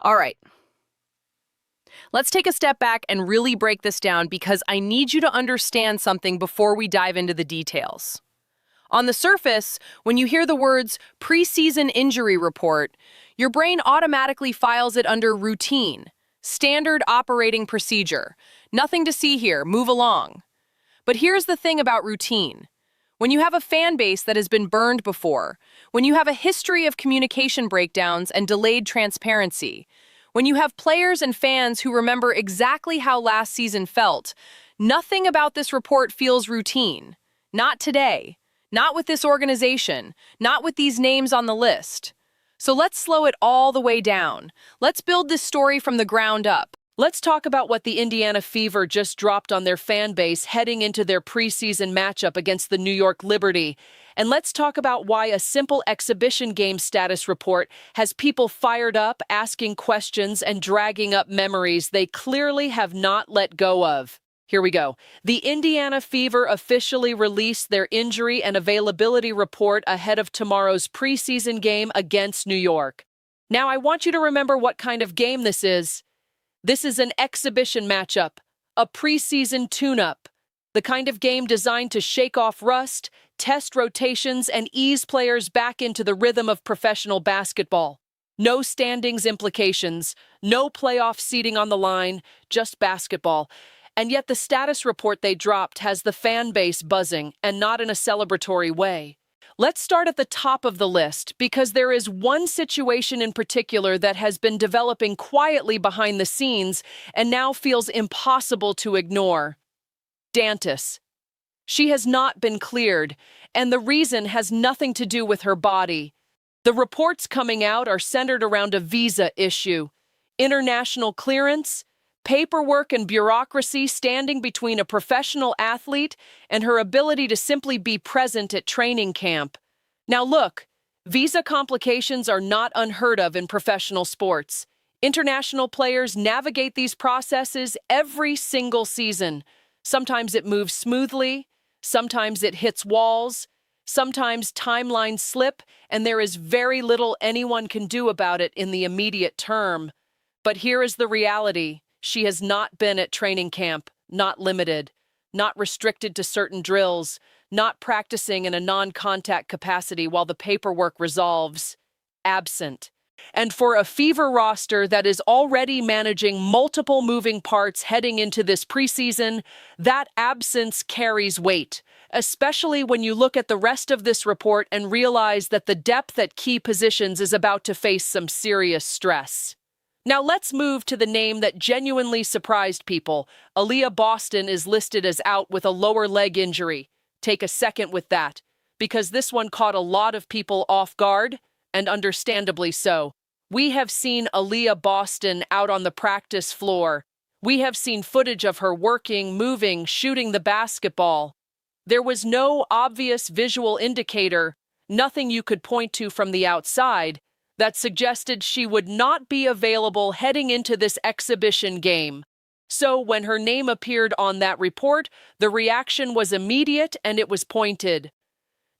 All right, let's take a step back and really break this down because I need you to understand something before we dive into the details. On the surface, when you hear the words preseason injury report, your brain automatically files it under routine, standard operating procedure. Nothing to see here, move along. But here's the thing about routine. When you have a fan base that has been burned before, when you have a history of communication breakdowns and delayed transparency, when you have players and fans who remember exactly how last season felt, nothing about this report feels routine. Not today. Not with this organization. Not with these names on the list. So let's slow it all the way down. Let's build this story from the ground up. Let's talk about what the Indiana Fever just dropped on their fan base heading into their preseason matchup against the New York Liberty. And let's talk about why a simple exhibition game status report has people fired up, asking questions, and dragging up memories they clearly have not let go of. Here we go. The Indiana Fever officially released their injury and availability report ahead of tomorrow's preseason game against New York. Now, I want you to remember what kind of game this is. This is an exhibition matchup, a preseason tune-up, the kind of game designed to shake off rust, test rotations, and ease players back into the rhythm of professional basketball. No standings implications, no playoff seeding on the line, just basketball. And yet the status report they dropped has the fan base buzzing, and not in a celebratory way. Let's start at the top of the list, because there is one situation in particular that has been developing quietly behind the scenes and now feels impossible to ignore. Dantas. She has not been cleared, and the reason has nothing to do with her body. The reports coming out are centered around a visa issue, international clearance, paperwork and bureaucracy standing between a professional athlete and her ability to simply be present at training camp. Now look, visa complications are not unheard of in professional sports. International players navigate these processes every single season. Sometimes it moves smoothly, sometimes it hits walls, sometimes timelines slip, and there is very little anyone can do about it in the immediate term. But here is the reality. She has not been at training camp, not limited, not restricted to certain drills, not practicing in a non-contact capacity while the paperwork resolves. Absent. And for a Fever roster that is already managing multiple moving parts heading into this preseason, that absence carries weight, especially when you look at the rest of this report and realize that the depth at key positions is about to face some serious stress. Now let's move to the name that genuinely surprised people. Aaliyah Boston is listed as out with a lower leg injury. Take a second with that, because this one caught a lot of people off guard, and understandably so. We have seen Aaliyah Boston out on the practice floor. We have seen footage of her working, moving, shooting the basketball. There was no obvious visual indicator, nothing you could point to from the outside, that suggested she would not be available heading into this exhibition game. So when her name appeared on that report, the reaction was immediate and it was pointed.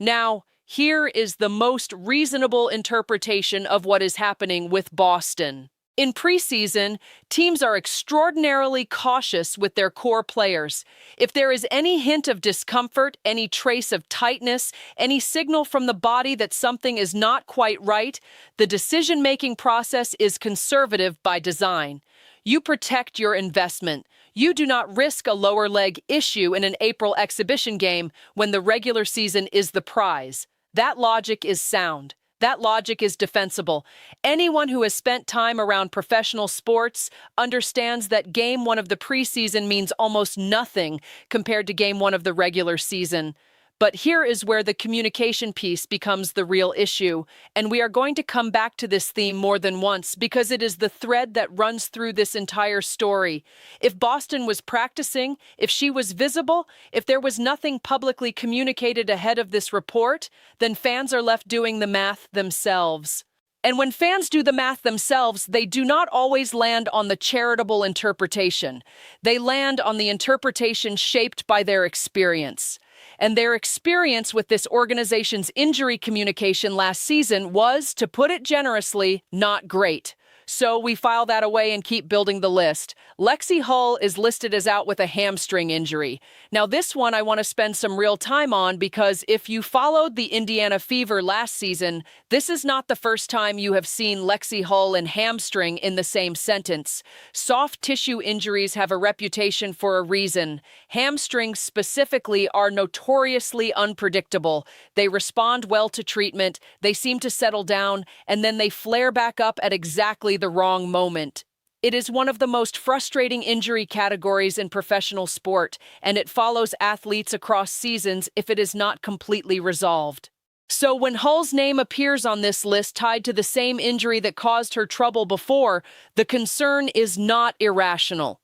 Now, here is the most reasonable interpretation of what is happening with Boston. In preseason, teams are extraordinarily cautious with their core players. If there is any hint of discomfort, any trace of tightness, any signal from the body that something is not quite right, the decision-making process is conservative by design. You protect your investment. You do not risk a lower leg issue in an April exhibition game when the regular season is the prize. That logic is sound. That logic is defensible. Anyone who has spent time around professional sports understands that Game 1 of the preseason means almost nothing compared to Game 1 of the regular season. But here is where the communication piece becomes the real issue, and we are going to come back to this theme more than once because it is the thread that runs through this entire story. If Boston was practicing, if she was visible, if there was nothing publicly communicated ahead of this report, then fans are left doing the math themselves. And when fans do the math themselves, they do not always land on the charitable interpretation. They land on the interpretation shaped by their experience. And their experience with this organization's injury communication last season was, to put it generously, not great. So we file that away and keep building the list. Lexi Hull is listed as out with a hamstring injury. Now this one I want to spend some real time on because if you followed the Indiana Fever last season, this is not the first time you have seen Lexi Hull and hamstring in the same sentence. Soft tissue injuries have a reputation for a reason. Hamstrings specifically are notoriously unpredictable. They respond well to treatment, they seem to settle down, and then they flare back up at exactly the wrong moment. It is one of the most frustrating injury categories in professional sport, and it follows athletes across seasons if it is not completely resolved. So when Hull's name appears on this list tied to the same injury that caused her trouble before, the concern is not irrational.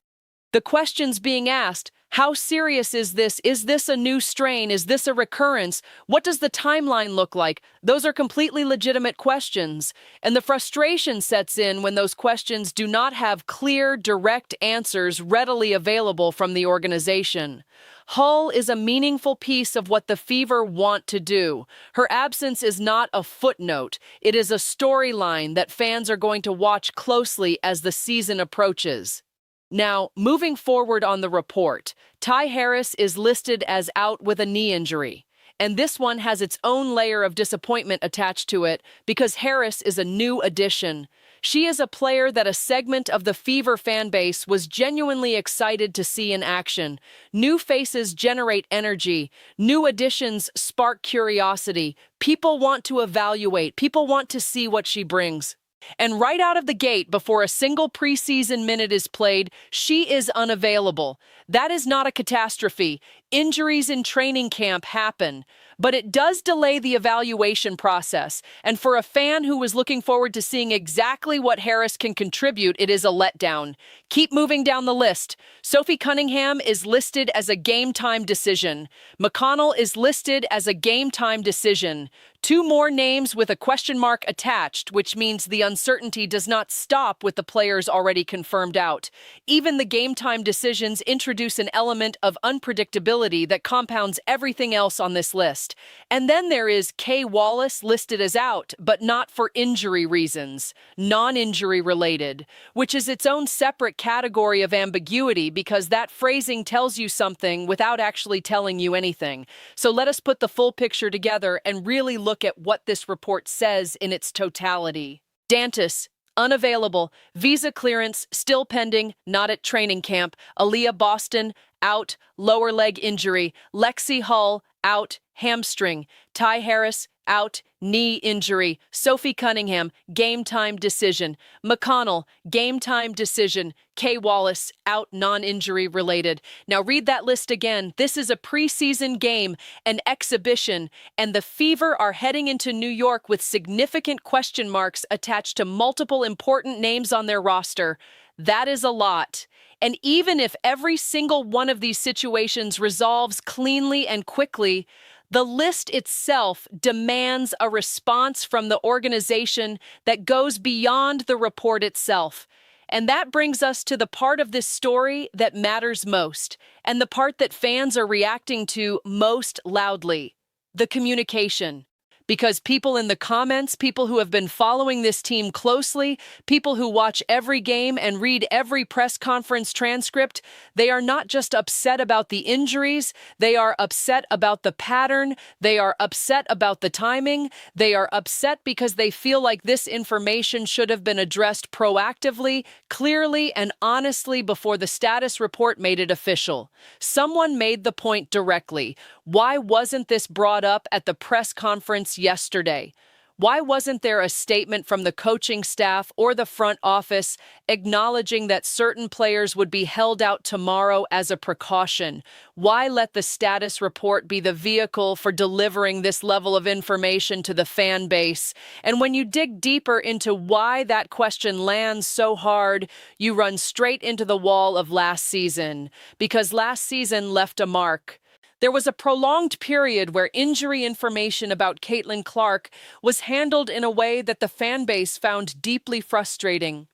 The questions being asked: how serious is this? Is this a new strain? Is this a recurrence? What does the timeline look like? Those are completely legitimate questions. And the frustration sets in when those questions do not have clear, direct answers readily available from the organization. Hull is a meaningful piece of what the Fever want to do. Her absence is not a footnote. It is a storyline that fans are going to watch closely as the season approaches. Now, moving forward on the report, Ty Harris is listed as out with a knee injury. And this one has its own layer of disappointment attached to it because Harris is a new addition. She is a player that a segment of the Fever fan base was genuinely excited to see in action. New faces generate energy. New additions spark curiosity. People want to evaluate. People want to see what she brings. And right out of the gate, before a single preseason minute is played, she is unavailable. That is not a catastrophe. Injuries in training camp happen. But it does delay the evaluation process. And for a fan who was looking forward to seeing exactly what Harris can contribute, it is a letdown. Keep moving down the list. Sophie Cunningham is listed as a game-time decision. McConnell is listed as a game-time decision. Two more names with a question mark attached, which means the uncertainty does not stop with the players already confirmed out. Even the game-time decisions introduce an element of unpredictability that compounds everything else on this list. And then there is Kay Wallace listed as out, but not for injury reasons, non-injury related, which is its own separate category of ambiguity because that phrasing tells you something without actually telling you anything. So let us put the full picture together and really look at what this report says in its totality. Dantas, unavailable. Visa clearance, still pending, not at training camp. Aaliyah Boston, out. Lower leg injury. Lexi Hull, out. Hamstring. Ty Harris, out. Knee injury. Sophie Cunningham, game time decision. McConnell, game time decision. Kay Wallace, out, non-injury related. Now read that list again. This is a preseason game, an exhibition, and the Fever are heading into New York with significant question marks attached to multiple important names on their roster. That is a lot. And even if every single one of these situations resolves cleanly and quickly, the list itself demands a response from the organization that goes beyond the report itself. And that brings us to the part of this story that matters most, and the part that fans are reacting to most loudly: the communication. Because people in the comments, people who have been following this team closely, people who watch every game and read every press conference transcript, they are not just upset about the injuries, they are upset about the pattern, they are upset about the timing, they are upset because they feel like this information should have been addressed proactively, clearly, and honestly before the status report made it official. Someone made the point directly. Why wasn't this brought up at the press conference yesterday? Why wasn't there a statement from the coaching staff or the front office acknowledging that certain players would be held out tomorrow as a precaution? Why let the status report be the vehicle for delivering this level of information to the fan base? And when you dig deeper into why that question lands so hard, you run straight into the wall of last season, because last season left a mark. There was a prolonged period where injury information about Caitlin Clark was handled in a way that the fan base found deeply frustrating.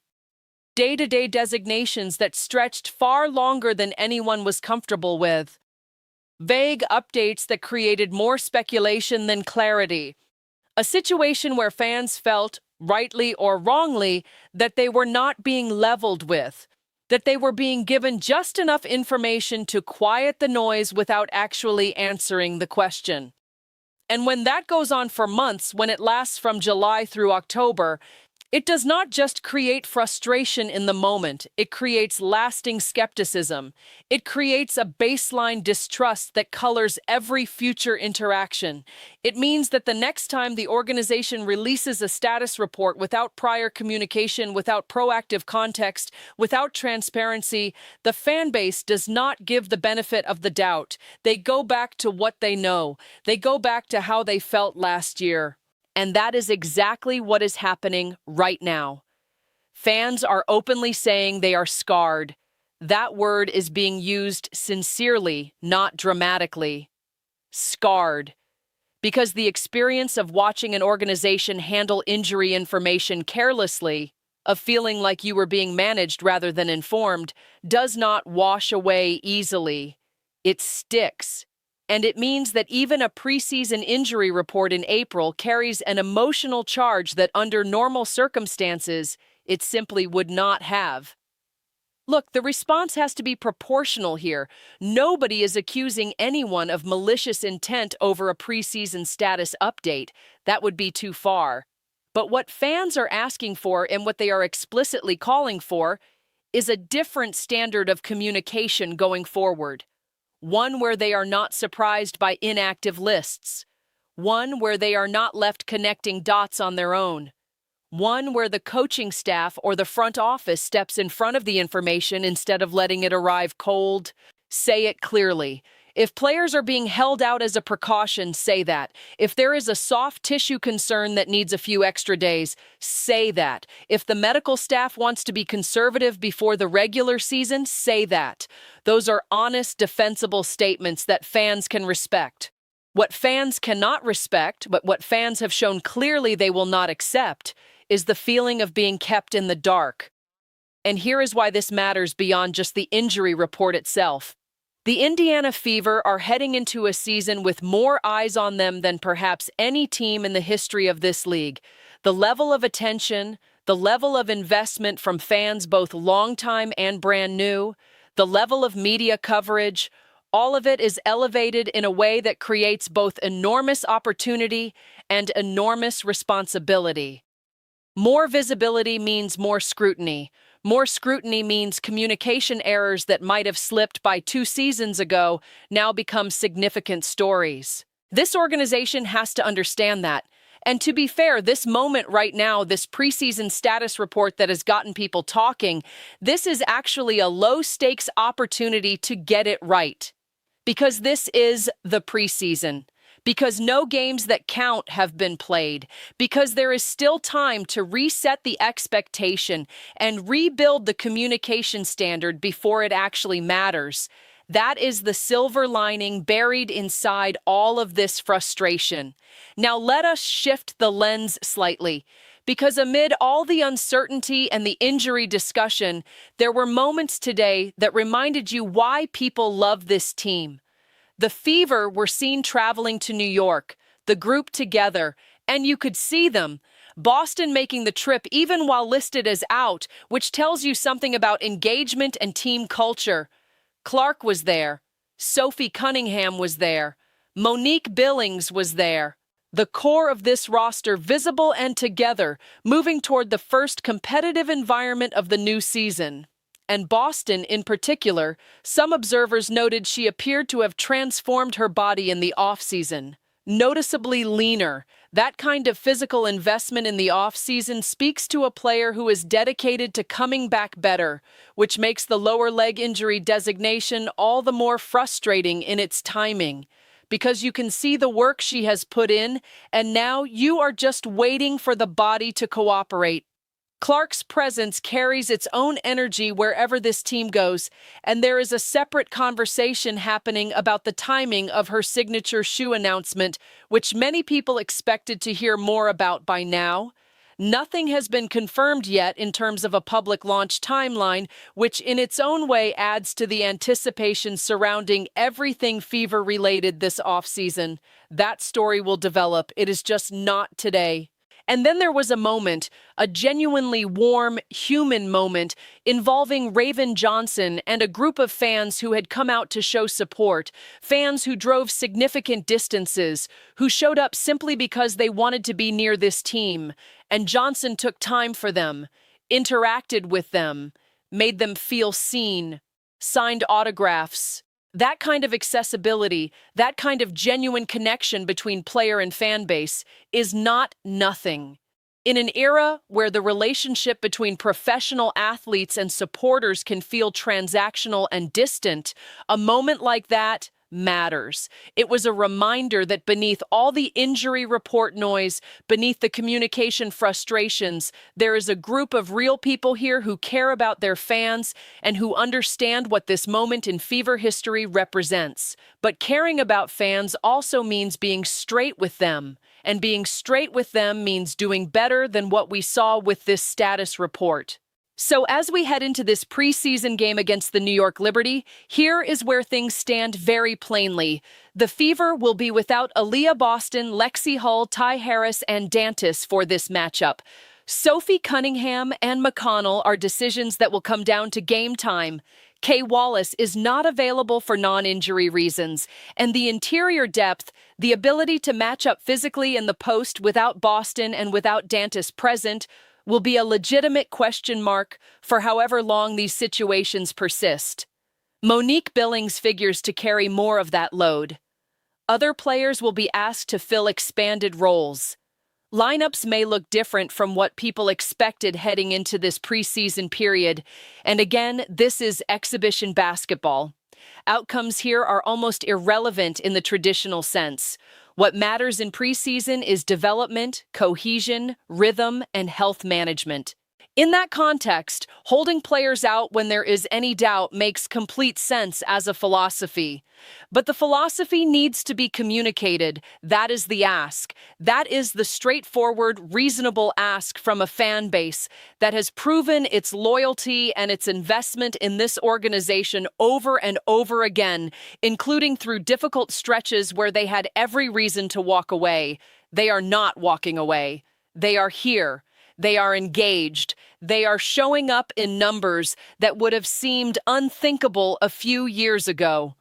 Day-to-day designations that stretched far longer than anyone was comfortable with. Vague updates that created more speculation than clarity. A situation where fans felt, rightly or wrongly, that they were not being leveled with, that they were being given just enough information to quiet the noise without actually answering the question. And when that goes on for months, when it lasts from July through October, it does not just create frustration in the moment, it creates lasting skepticism. It creates a baseline distrust that colors every future interaction. It means that the next time the organization releases a status report without prior communication, without proactive context, without transparency, the fan base does not give the benefit of the doubt. They go back to what they know. They go back to how they felt last year. And that is exactly what is happening right now. Fans are openly saying they are scarred. That word is being used sincerely, not dramatically. Scarred. Because the experience of watching an organization handle injury information carelessly, of feeling like you were being managed rather than informed, does not wash away easily. It sticks. And it means that even a preseason injury report in April carries an emotional charge that under normal circumstances, it simply would not have. Look, the response has to be proportional here. Nobody is accusing anyone of malicious intent over a preseason status update. That would be too far. But what fans are asking for and what they are explicitly calling for is a different standard of communication going forward. One where they are not surprised by inactive lists. One where they are not left connecting dots on their own. One where the coaching staff or the front office steps in front of the information instead of letting it arrive cold. Say it clearly. If players are being held out as a precaution, say that. If there is a soft tissue concern that needs a few extra days, say that. If the medical staff wants to be conservative before the regular season, say that. Those are honest, defensible statements that fans can respect. What fans cannot respect, but what fans have shown clearly they will not accept, is the feeling of being kept in the dark. And here is why this matters beyond just the injury report itself. The Indiana Fever are heading into a season with more eyes on them than perhaps any team in the history of this league. The level of attention, the level of investment from fans both longtime and brand new, the level of media coverage, all of it is elevated in a way that creates both enormous opportunity and enormous responsibility. More visibility means more scrutiny. More scrutiny means communication errors that might have slipped by 2 seasons ago now become significant stories. This organization has to understand that. And to be fair, this moment right now, this preseason status report that has gotten people talking, this is actually a low-stakes opportunity to get it right. Because this is the preseason. Because no games that count have been played, because there is still time to reset the expectation and rebuild the communication standard before it actually matters. That is the silver lining buried inside all of this frustration. Now let us shift the lens slightly, because amid all the uncertainty and the injury discussion, there were moments today that reminded you why people love this team. The Fever were seen traveling to New York, the group together, and you could see them. Boston making the trip even while listed as out, which tells you something about engagement and team culture. Clark was there. Sophie Cunningham was there. Monique Billings was there. The core of this roster visible and together, moving toward the first competitive environment of the new season. And Boston in particular, some observers noted she appeared to have transformed her body in the off-season. Noticeably leaner, that kind of physical investment in the off-season speaks to a player who is dedicated to coming back better, which makes the lower leg injury designation all the more frustrating in its timing. Because you can see the work she has put in, and now you are just waiting for the body to cooperate. Clark's presence carries its own energy wherever this team goes, and there is a separate conversation happening about the timing of her signature shoe announcement, which many people expected to hear more about by now. Nothing has been confirmed yet in terms of a public launch timeline, which in its own way adds to the anticipation surrounding everything Fever-related this offseason. That story will develop. It is just not today. And then there was a moment, a genuinely warm, human moment, involving Raven Johnson and a group of fans who had come out to show support, fans who drove significant distances, who showed up simply because they wanted to be near this team. And Johnson took time for them, interacted with them, made them feel seen, signed autographs. That kind of accessibility, that kind of genuine connection between player and fan base is not nothing. In an era where the relationship between professional athletes and supporters can feel transactional and distant, a moment like that matters. It was a reminder that beneath all the injury report noise, beneath the communication frustrations, there is a group of real people here who care about their fans and who understand what this moment in Fever history represents. But caring about fans also means being straight with them. And being straight with them means doing better than what we saw with this status report. So as we head into this preseason game against the New York Liberty, here is where things stand very plainly. The Fever will be without Aaliyah Boston, Lexi Hull, Ty Harris, and Dantas for this matchup. Sophie Cunningham and McConnell are decisions that will come down to game time. Kay Wallace is not available for non-injury reasons, and the interior depth, the ability to match up physically in the post without Boston and without Dantas present, will be a legitimate question mark for however long these situations persist. Monique Billings figures to carry more of that load. Other players will be asked to fill expanded roles. Lineups may look different from what people expected heading into this preseason period, and again, this is exhibition basketball. Outcomes here are almost irrelevant in the traditional sense. What matters in preseason is development, cohesion, rhythm, and health management. In that context, holding players out when there is any doubt makes complete sense as a philosophy. But the philosophy needs to be communicated. That is the ask. That is the straightforward, reasonable ask from a fan base that has proven its loyalty and its investment in this organization over and over again, including through difficult stretches where they had every reason to walk away. They are not walking away. They are here. They are engaged. They are showing up in numbers that would have seemed unthinkable a few years ago.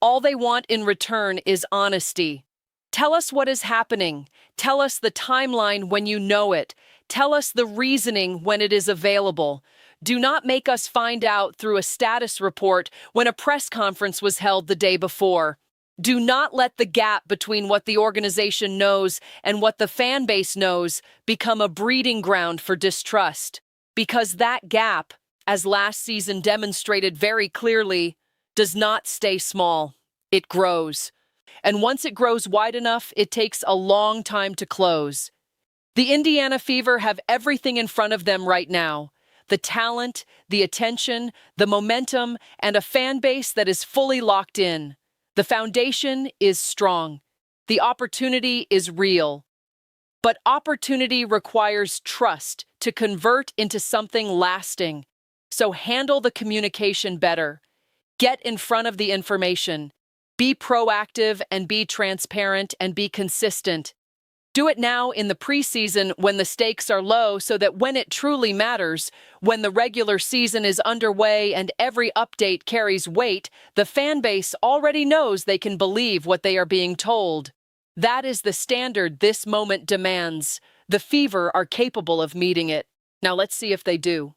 All they want in return is honesty. Tell us what is happening. Tell us the timeline when you know it. Tell us the reasoning when it is available. Do not make us find out through a status report when a press conference was held the day before. Do not let the gap between what the organization knows and what the fan base knows become a breeding ground for distrust. Because that gap, as last season demonstrated very clearly, does not stay small. It grows. And once it grows wide enough, it takes a long time to close. The Indiana Fever have everything in front of them right now. The talent, the attention, the momentum, and a fan base that is fully locked in. The foundation is strong. The opportunity is real. But opportunity requires trust to convert into something lasting. So handle the communication better. Get in front of the information. Be proactive and be transparent and be consistent. Do it now in the preseason when the stakes are low so that when it truly matters, when the regular season is underway and every update carries weight, the fan base already knows they can believe what they are being told. That is the standard this moment demands. The Fever are capable of meeting it. Now let's see if they do.